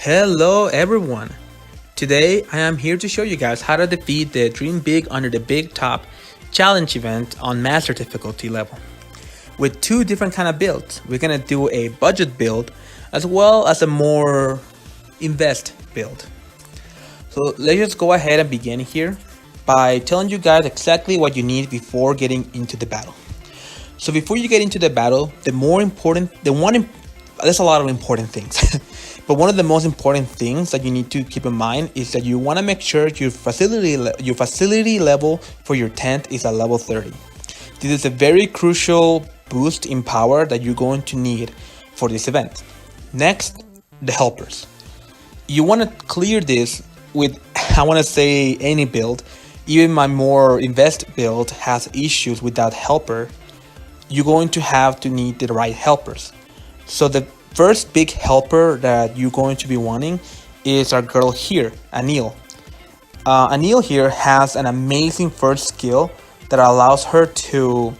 Hello everyone! Today I am here to show you guys how to defeat the Dream Big under the Big Top challenge event on Master difficulty level. With two different kind of builds. We're gonna do a budget build as well as a more invest build. So let's just go ahead and begin here by telling you guys exactly what you need before getting into the battle. So before you get into the battle, there's a lot of important things. But one of the most important things that you need to keep in mind is that you want to make sure your facility level for your tent is at level 30. This is a very crucial boost in power that you're going to need for this event. Next, the helpers. You want to clear this with, I want to say, any build. Even my more invest build has issues with that helper. You're going to have to need the right helpers. So the first big helper that you're going to be wanting is our girl here, Anil. Anil here has an amazing first skill that allows her to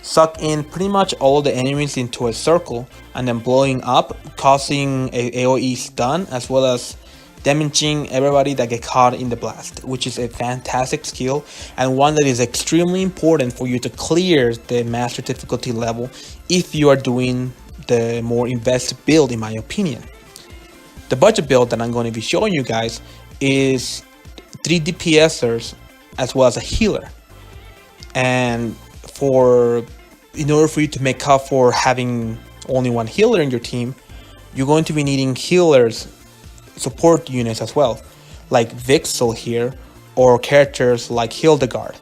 suck in pretty much all the enemies into a circle and then blowing up, causing a AoE stun as well as damaging everybody that get caught in the blast, which is a fantastic skill and one that is extremely important for you to clear the master difficulty level if you are doing the more invest build, in my opinion. The budget build that I'm going to be showing you guys is 3 DPSers as well as a healer. And in order for you to make up for having only one healer in your team, you're going to be needing healers, support units as well, like Vixel here, or characters like Hildegard.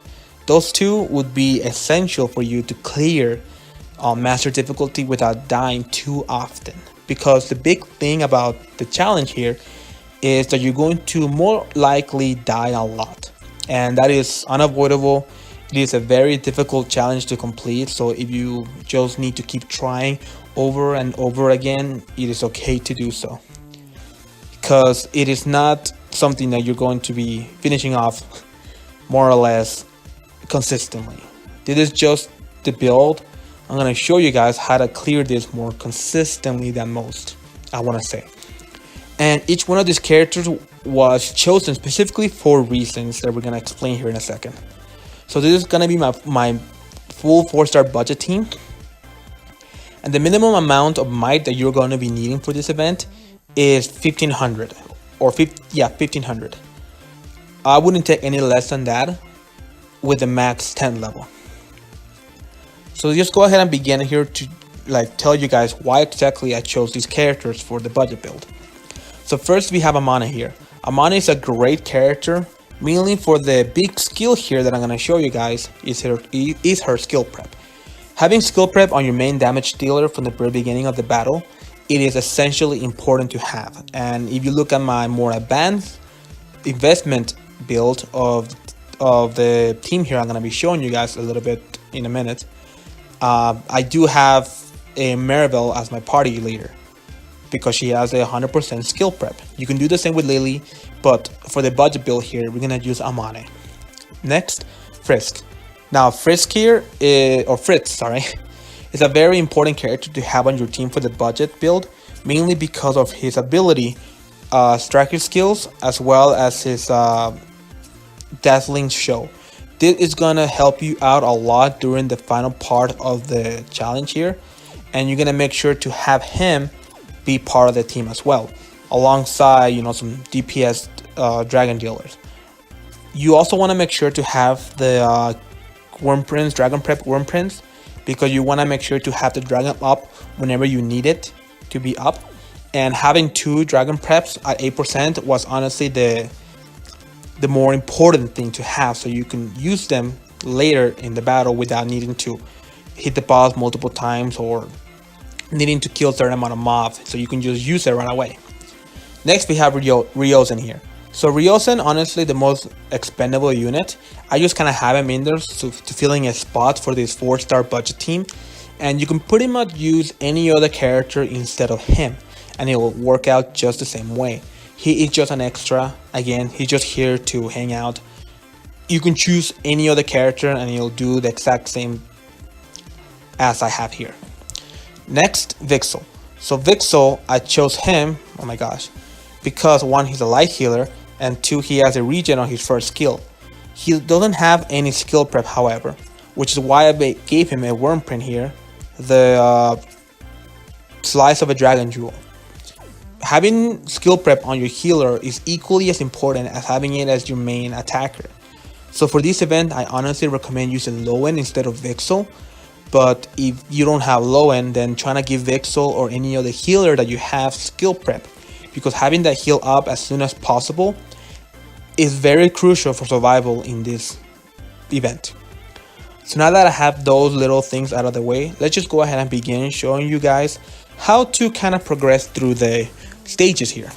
Those two would be essential for you to clear master difficulty without dying too often, because the big thing about the challenge here is that you're going to more likely die a lot, and that is unavoidable. It is a very difficult challenge to complete, so if you just need to keep trying over and over again, it is okay to do so, because it is not something that you're going to be finishing off more or less consistently. This is just the build. I'm going to show you guys how to clear this more consistently than most, I want to say. And each one of these characters was chosen specifically for reasons that we're going to explain here in a second. So this is going to be my full 4-star budget team. And the minimum amount of might that you're going to be needing for this event is 1500 or 1500. I wouldn't take any less than that with the max 10 level. So just go ahead and begin here to tell you guys why exactly I chose these characters for the budget build. So first we have Amane here. Amane is a great character, mainly for the big skill here that I'm going to show you guys is her skill prep. Having skill prep on your main damage dealer from the very beginning of the battle, it is essentially important to have. And if you look at my more advanced investment build of the team here, I'm going to be showing you guys a little bit in a minute. I do have a Maribel as my party leader because she has a 100% skill prep. You can do the same with Lily, but for the budget build here, we're gonna use Amane. Next, Frisk. Now, Fritz, is a very important character to have on your team for the budget build, mainly because of his ability, striker skills, as well as his dazzling show. This is gonna help you out a lot during the final part of the challenge here, and you're gonna make sure to have him be part of the team as well, alongside some DPS dragon dealers. You also want to make sure to have the dragon prep worm prince, because you want to make sure to have the dragon up whenever you need it to be up, and having 2 dragon preps at 8% was honestly the more important thing to have, so you can use them later in the battle without needing to hit the boss multiple times or needing to kill a certain amount of mobs, so you can just use it right away. Next we have Ryozen here. So Ryozen, honestly the most expendable unit. I just kind of have him in there to filling a spot for this 4-star budget team, and you can pretty much use any other character instead of him and it will work out just the same way. He is just an extra. Again, he's just here to hang out. You can choose any other character and he'll do the exact same as I have here. Next, Vixel. So Vixel, I chose him. Oh my gosh. because one, he's a light healer, and two, he has a regen on his first skill. He doesn't have any skill prep, however, which is why I gave him a worm print here, the Slice of a Dragon Jewel. Having skill prep on your healer is equally as important as having it as your main attacker. So for this event, I honestly recommend using Lowen instead of Vixel. But if you don't have Lowen, then trying to give Vixel or any other healer that you have skill prep, because having that heal up as soon as possible is very crucial for survival in this event. So now that I have those little things out of the way, let's just go ahead and begin showing you guys how to kind of progress through the stages here.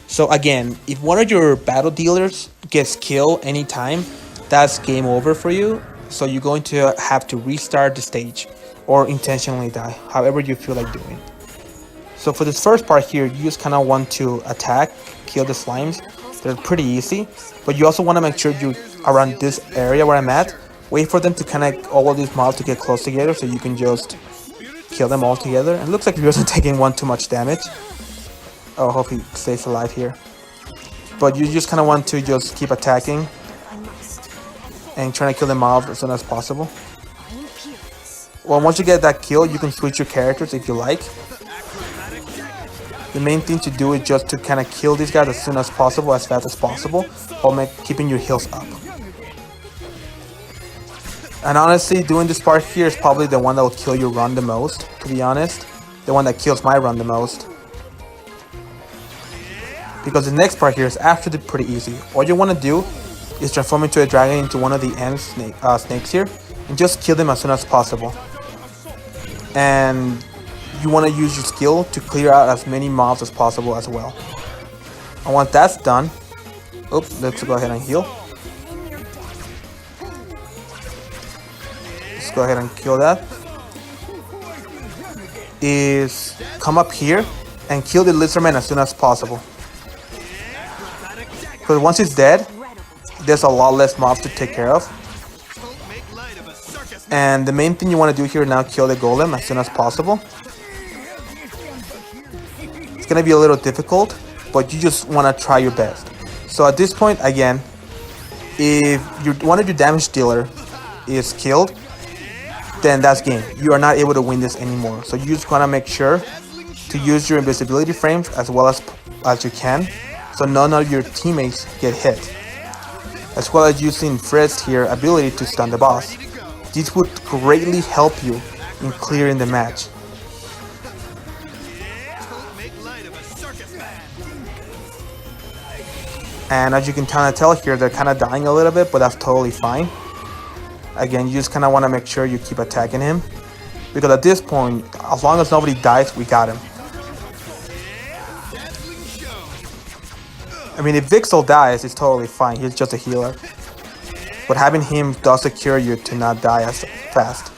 So again, if one of your battle dealers gets killed anytime, that's game over for you. So you're going to have to restart the stage or intentionally die, however you feel like doing. So for this first part here, you just kind of want to attack, kill the slimes. They're pretty easy, but you also want to make sure you around this area where I'm at, wait for them to connect all of these mobs to get close together so you can just kill them all together. And it looks like Ryozen taking one too much damage. Oh, I hope he stays alive here. But you just kind of want to just keep attacking and trying to kill the mobs as soon as possible. Well, once you get that kill, you can switch your characters if you like. The main thing to do is just to kind of kill these guys as soon as possible, as fast as possible, while keeping your heals up. And honestly, doing this part here is probably the one that will kill your run the most, to be honest. The one that kills my run the most. Because the next part here is actually pretty easy. All you want to do is transform into a dragon into one of the end snakes here, and just kill them as soon as possible. And you want to use your skill to clear out as many mobs as possible as well. And once that's done, oops, let's go ahead and heal. Let's go ahead and kill that. Is come up here and kill the lizardman as soon as possible. Because once it's dead, there's a lot less mobs to take care of. And the main thing you want to do here now, kill the golem as soon as possible. It's going to be a little difficult, but you just want to try your best. So at this point, again, if one of your damage dealer is killed, then that's game. You are not able to win this anymore. So you just want to make sure to use your invisibility frames as well as you can, so none of your teammates get hit. As well as using Fritz here ability to stun the boss. This would greatly help you in clearing the match. And as you can kind of tell here, they're kind of dying a little bit, but that's totally fine. Again, you just kind of want to make sure you keep attacking him, because at this point, as long as nobody dies, we got him. I mean, if Vixel dies, it's totally fine. He's just a healer. But having him does secure you to not die as fast.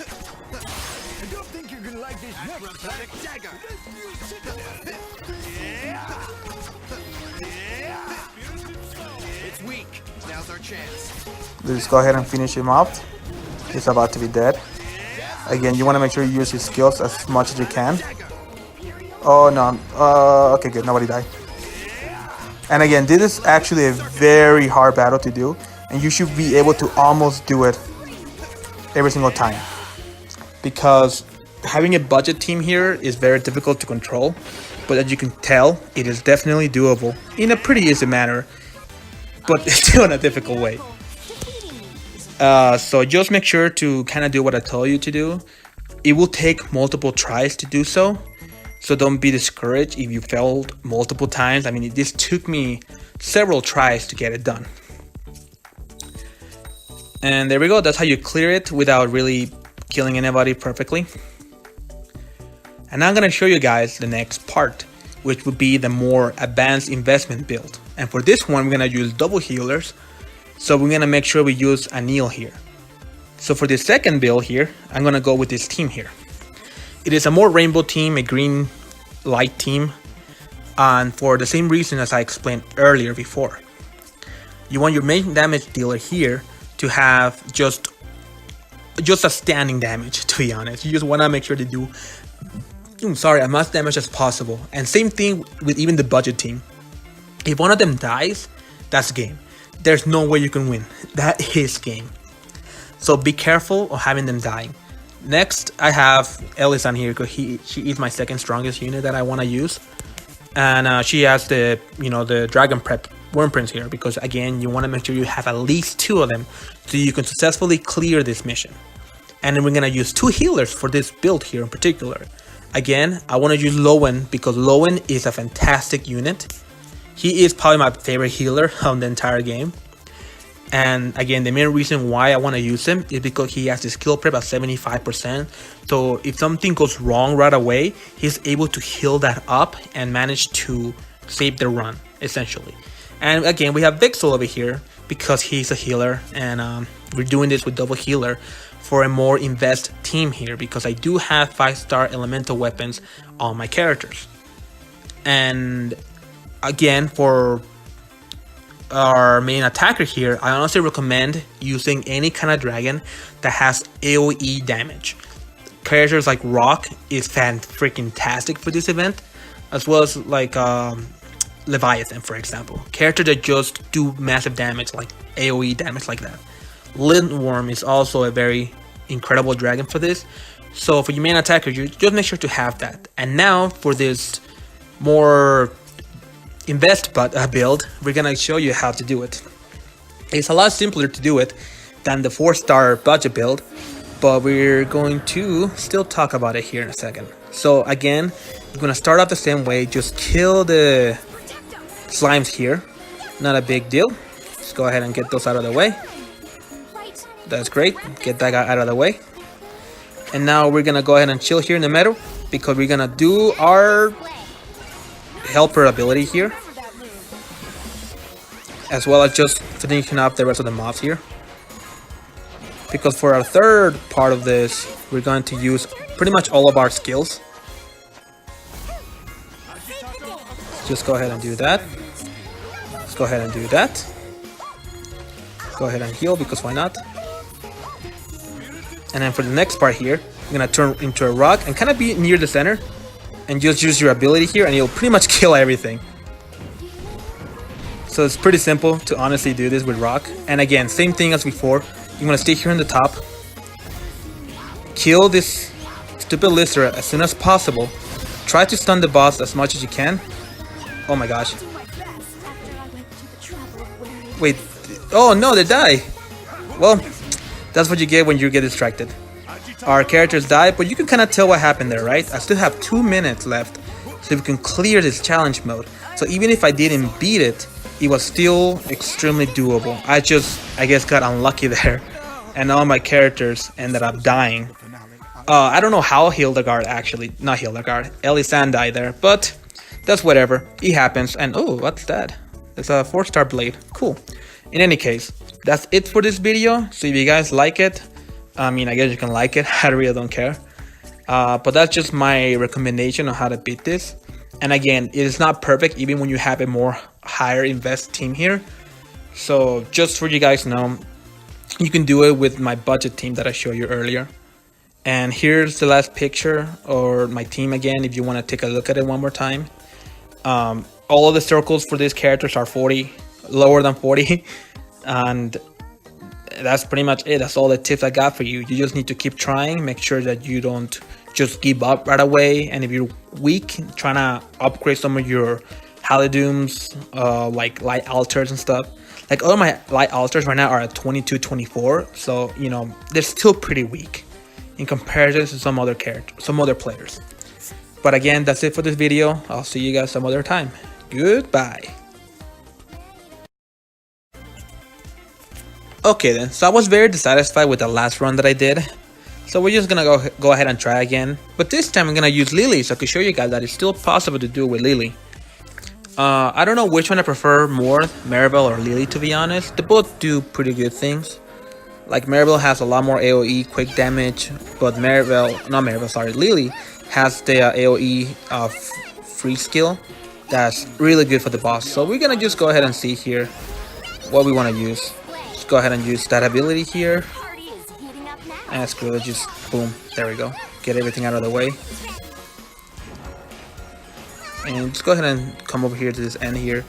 Let's go ahead and finish him off. He's about to be dead. Again, you want to make sure you use his skills as much as you can. Oh no. Okay, good. Nobody died. And again, this is actually a very hard battle to do, and you should be able to almost do it every single time. Because having a budget team here is very difficult to control, but as you can tell, it is definitely doable in a pretty easy manner, but still in a difficult way. So just make sure to kind of do what I told you to do. It will take multiple tries to do so. So don't be discouraged if you failed multiple times. I mean, this took me several tries to get it done. And there we go. That's how you clear it without really killing anybody perfectly. And now I'm going to show you guys the next part, which would be the more advanced investment build. And for this one, we're going to use double healers. So we're going to make sure we use Anil here. So for the second build here, I'm going to go with this team here. It is a more rainbow team, a green light team, and for the same reason as I explained earlier before. You want your main damage dealer here to have just a standing damage, to be honest. You just want to make sure to do as much damage as possible. And same thing with even the budget team. If one of them dies, that's game. There's no way you can win. That is game. So be careful of having them dying. Next, I have Elisan here because she is my second strongest unit that I want to use, and she has the the Dragon Prep Worm Prince here because again you want to make sure you have at least 2 of them so you can successfully clear this mission. And then we're gonna use 2 healers for this build here in particular. Again, I want to use Lowen because Lowen is a fantastic unit. He is probably my favorite healer on the entire game. And again, the main reason why I want to use him is because he has the skill prep at 75%. So if something goes wrong right away, he's able to heal that up and manage to save the run, essentially. And again, we have Vixel over here because he's a healer. And we're doing this with double healer for a more invest team here because I do have 5-star elemental weapons on my characters. And again, for our main attacker here, I honestly recommend using any kind of dragon that has AoE damage. Characters like Rock is freaking-tastic for this event, as well as like Leviathan, for example. Characters that just do massive damage, like AoE damage like that. Lindworm is also a very incredible dragon for this. So for your main attacker, you just make sure to have that. And now for this more invest build, we're gonna show you how to do it. It's a lot simpler to do it than the 4-star budget build, but we're going to still talk about it here in a second. So again, you're gonna start off the same way. Just kill the slimes here, not a big deal. Just go ahead and get those out of the way. That's great, get that guy out of the way. And now we're gonna go ahead and chill here in the middle because we're gonna do our helper ability here, as well as just finishing up the rest of the mobs here, because for our third part of this we're going to use pretty much all of our skills. Just go ahead and do that. Let's go ahead and do that. Go ahead and heal because why not. And then for the next part here, you're gonna turn into a rock and kind of be near the center and just use your ability here and you'll pretty much kill everything. So it's pretty simple to honestly do this with rock. And again, same thing as before. You want to stay here on the top, kill this stupid lister as soon as possible, try to stun the boss as much as you can. Oh my gosh, wait, oh no, they die. Well, that's what you get when you get distracted. Our characters die, but you can kind of tell what happened there, right? I still have 2 minutes left, so we can clear this challenge mode. So even if I didn't beat it, it was still extremely doable. I guess got unlucky there, and all my characters ended up dying. I don't know how Elisan died there, but that's whatever. It happens. And oh, what's that? It's a 4-star blade. Cool. In any case, that's it for this video. So if you guys like it, I mean, I guess you can like it. I really don't care. But that's just my recommendation on how to beat this. And again, it is not perfect even when you have a more higher invest team here. So just for you guys to know, you can do it with my budget team that I showed you earlier. And here's the last picture, or my team again, if you want to take a look at it one more time. All of the circles for these characters are 40, lower than 40. And that's pretty much it. That's all the tips I got for you. You just need to keep trying, make sure that you don't just give up right away. And if you're weak, trying to upgrade some of your Halidooms, like light altars and stuff. Like all my light altars right now are at 22, 24. So, you know, they're still pretty weak in comparison to some other players. But again, that's it for this video. I'll see you guys some other time. Goodbye. Okay then, so I was very dissatisfied with the last run that I did. So we're just gonna go ahead and try again. But this time I'm gonna use Lily so I can show you guys that it's still possible to do it with Lily. I don't know which one I prefer more, Maribel or Lily, to be honest. They both do pretty good things. Like Maribel has a lot more AoE, quick damage, but Lily has the AoE free skill that's really good for the boss. So we're gonna just go ahead and see here what we want to use. Just go ahead and use that ability here. And screw it, just boom, there we go. Get everything out of the way. And just go ahead and come over here to this end here.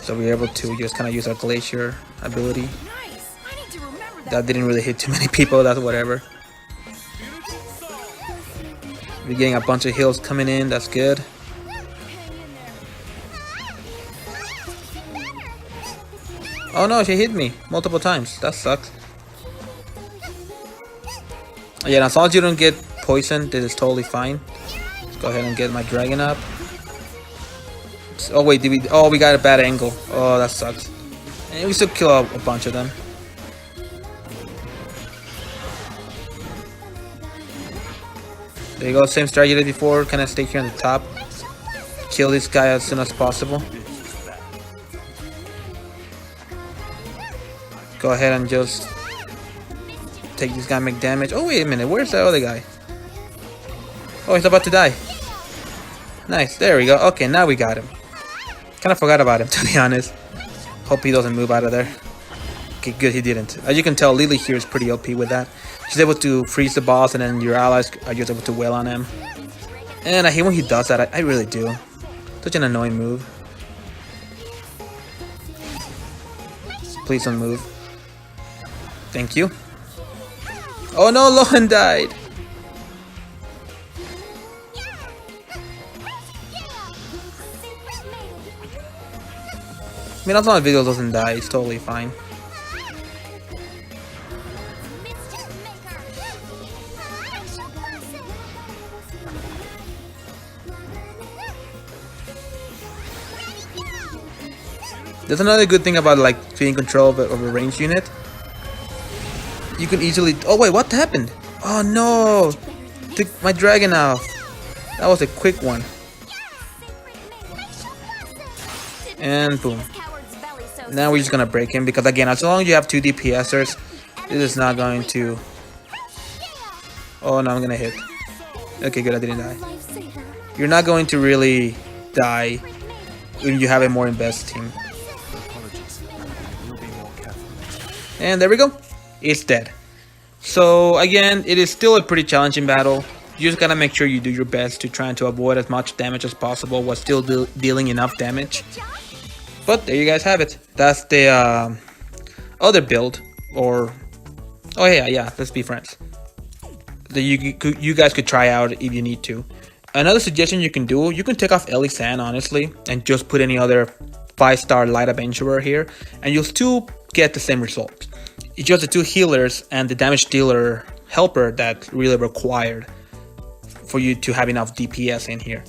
So we're able to just kind of use our glacier ability. That didn't really hit too many people, that's whatever. We're getting a bunch of heals coming in, that's good. Oh no, she hit me multiple times, that sucks. Yeah, as long as you don't get poisoned, this is totally fine. Let's go ahead and get my dragon up. Oh wait, did we? Oh, we got a bad angle. Oh, that sucks. And we still kill a bunch of them. There you go, same strategy as before. Kind of stay here on the top. Kill this guy as soon as possible. Go ahead and just take this guy, make damage. Oh wait a minute, where's the other guy? Oh, he's about to die. Nice, there we go. Okay, now we got him. Kind of forgot about him, to be honest. Hope he doesn't move out of there. Okay, good, he didn't. As you can tell, Lily here is pretty OP with that. She's able to freeze the boss, and then your allies are just able to wail on him. And I hate when he does that. I really do. Such an annoying move. Please don't move. Thank you. Oh no, Lohan died. I mean, as long as Vigil doesn't die, it's totally fine. There's another good thing about like being control of a ranged unit. You can easily. Oh wait, what happened? Oh no! Took my dragon out. That was a quick one. And boom. Now we're just gonna break him because again, as long as you have 2 DPSers, this is not going to. Oh no, I'm gonna hit. Okay, good, I didn't die. You're not going to really die when you have a more invest team. And there we go. It's dead. So again, it is still a pretty challenging battle. You just gotta make sure you do your best to try to avoid as much damage as possible while still dealing enough damage. But there you guys have it. That's the other build, or oh yeah, let's be friends. That you guys could try out if you need to. Another suggestion you can do, you can take off Elisan honestly, and just put any other 5-star light adventurer here, and you'll still get the same result. It's just the 2 healers and the damage dealer helper that really required for you to have enough DPS in here.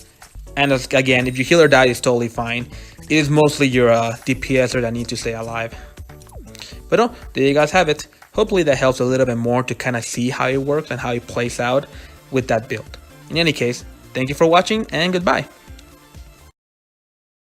And as, again, if your healer died, it's totally fine. It is mostly your DPSer that need to stay alive. But oh, there you guys have it. Hopefully that helps a little bit more to kind of see how it works and how it plays out with that build. In any case, thank you for watching and goodbye.